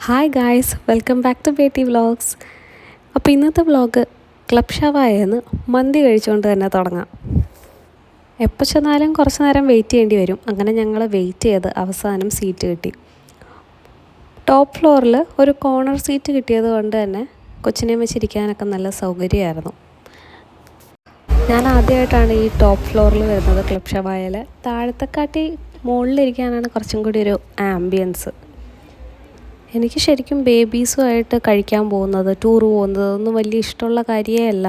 Hi guys, welcome back to Betty vlogs. അപ്പോൾ ഇന്നത്തെ vlog club ഷവായെന്ന് മന്തി കഴിച്ചുകൊണ്ട് തന്നെ തുടങ്ങാം. എപ്പോൾ ചെന്നാലും കുറച്ച് നേരം വെയിറ്റ് ചെയ്യേണ്ടി വരും. അങ്ങനെ ഞങ്ങൾ വെയിറ്റ് ചെയ്ത് അവസാനം സീറ്റ് കിട്ടി. ടോപ്പ് ഫ്ലോറിൽ ഒരു കോർണർ സീറ്റ് കിട്ടിയത് കൊണ്ട് തന്നെ കൊച്ചിനെ വെച്ചിരിക്കാനൊക്കെ നല്ല സൗകര്യമായിരുന്നു. ഞാൻ ആദ്യമായിട്ടാണ് ഈ ടോപ്പ് ഫ്ലോറിൽ വരുന്നത് ക്ലബ് ഷവായയിൽ. താഴത്തെക്കാട്ടി മുകളിലിരിക്കാനാണ് കുറച്ചും കൂടി ഒരു ആംബിയൻസ്. എനിക്ക് ശരിക്കും ബേബീസുമായിട്ട് കഴിക്കാൻ പോകുന്നത്, ടൂർ പോകുന്നത് ഒന്നും വലിയ ഇഷ്ടമുള്ള കാര്യമേ അല്ല.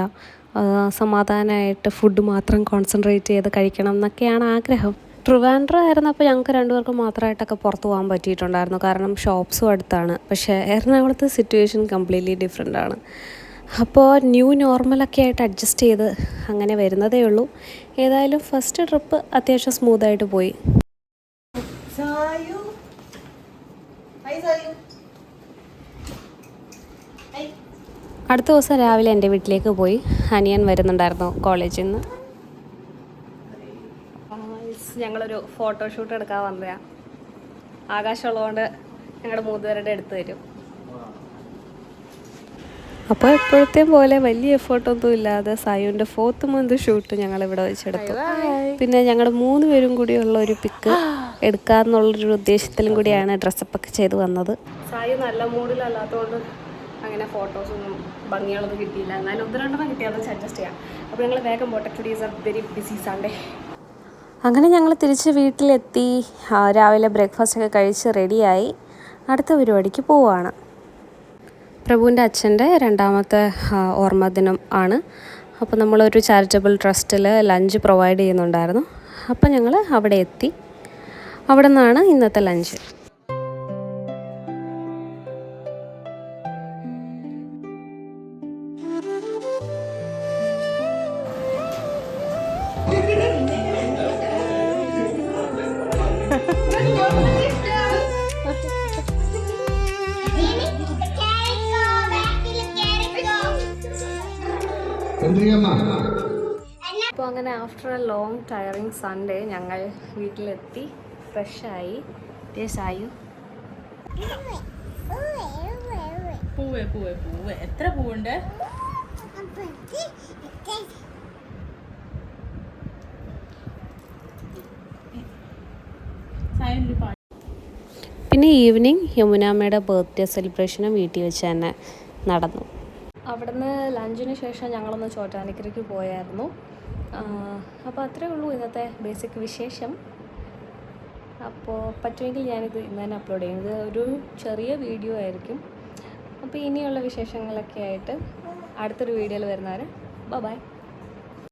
സമാധാനമായിട്ട് ഫുഡ് മാത്രം കോൺസെൻട്രേറ്റ് ചെയ്ത് കഴിക്കണം എന്നൊക്കെയാണ് ആഗ്രഹം. ട്രിവാൻഡ്രം ആയിരുന്നപ്പോൾ ഞങ്ങൾക്ക് രണ്ടുപേർക്കും മാത്രമായിട്ടൊക്കെ പുറത്ത് പോകാൻ പറ്റിയിട്ടുണ്ടായിരുന്നു, കാരണം ഷോപ്സും അടുത്താണ്. പക്ഷേ എറണാകുളത്തെ സിറ്റുവേഷൻ കംപ്ലീറ്റ്ലി ഡിഫറെൻ്റ് ആണ്. അപ്പോൾ ന്യൂ നോർമലൊക്കെ ആയിട്ട് അഡ്ജസ്റ്റ് ചെയ്ത് അങ്ങനെ വരുന്നതേ ഉള്ളൂ. ഏതായാലും ഫസ്റ്റ് ട്രിപ്പ് അത്യാവശ്യം സ്മൂത്തായിട്ട് പോയി. അടുത്ത ദിവസം രാവിലെ എൻ്റെ വീട്ടിലേക്ക് പോയി. അനിയൻ വരുന്നുണ്ടായിരുന്നു കോളേജിൽ നിന്ന്. ഞങ്ങളൊരു ഫോട്ടോഷൂട്ട് എടുക്കാൻ വന്നതാണ്. ആകാശമുള്ളതുകൊണ്ട് ഞങ്ങളുടെ മൂന്നുപേരുടെ എടുത്ത് തരും. അപ്പോൾ എപ്പോഴത്തെയും പോലെ വലിയ എഫേർട്ടൊന്നും ഇല്ലാതെ സായുവിൻ്റെ 4th month ഷൂട്ട് ഞങ്ങളിവിടെ വെച്ചെടുത്തു. പിന്നെ ഞങ്ങൾ 3 പേരും കൂടിയുള്ള ഒരു പിക്ക് എടുക്കാമെന്നുള്ളൊരു ഉദ്ദേശത്തിലും കൂടിയാണ് ഡ്രസ്സപ്പൊക്കെ ചെയ്ത് വന്നത്. സായു നല്ല മൂഡിലല്ലാത്തതുകൊണ്ട് അങ്ങനെ ഫോട്ടോസൊന്നും ഭംഗികളൊന്നും കിട്ടിയില്ല. എന്നാലും 1-2 കിട്ടി, അത് അഡ്ജസ്റ്റ് ചെയ്യാം. അപ്പോൾ ഞങ്ങൾ വേഗം പോട്ടെ. Today is A very busy Sunday. അങ്ങനെ ഞങ്ങൾ തിരിച്ച് വീട്ടിലെത്തി. രാവിലെ ബ്രേക്ക്ഫാസ്റ്റൊക്കെ കഴിച്ച് റെഡിയായി അടുത്ത പരിപാടിക്ക് പോവുകയാണ്. പ്രഭുവിൻ്റെ അച്ഛൻ്റെ 2ാമത്തെ ഓർമ്മ ദിനം ആണ്. അപ്പോൾ നമ്മളൊരു ചാരിറ്റബിൾ ട്രസ്റ്റിൽ ലഞ്ച് പ്രൊവൈഡ് ചെയ്യുന്നുണ്ടായിരുന്നു. അപ്പോൾ ഞങ്ങൾ അവിടെ എത്തി. അവിടെ നിന്നാണ് ഇന്നത്തെ ലഞ്ച്. അപ്പോൾ അങ്ങനെ after A long tiring Sunday ഞങ്ങൾ വീട്ടിലെത്തി, ഫ്രഷായി. ടേസ്റ്റായി. എത്ര പൂവുണ്ട്? പിന്നെ ഈവനിങ് യമുനാമ്മയുടെ ബർത്ത്ഡേ സെലിബ്രേഷനും വീട്ടിൽ വെച്ച് തന്നെ നടന്നു. അവിടുന്ന് ലഞ്ചിന് ശേഷം ഞങ്ങളൊന്ന് ചോറ്റാനിക്കരയ്ക്ക് പോയായിരുന്നു. അപ്പോൾ അത്രയേ ഉള്ളൂ ഇന്നത്തെ ബേസിക് വിശേഷം. അപ്പോൾ പറ്റുമെങ്കിൽ ഞാനിത് ഇന്ന് തന്നെ അപ്ലോഡ് ചെയ്യും. ഇത് ഒരു ചെറിയ വീഡിയോ ആയിരിക്കും. അപ്പോൾ ഇനിയുള്ള വിശേഷങ്ങളൊക്കെ ആയിട്ട് അടുത്തൊരു വീഡിയോയിൽ വരുന്നവരെ ബൈ.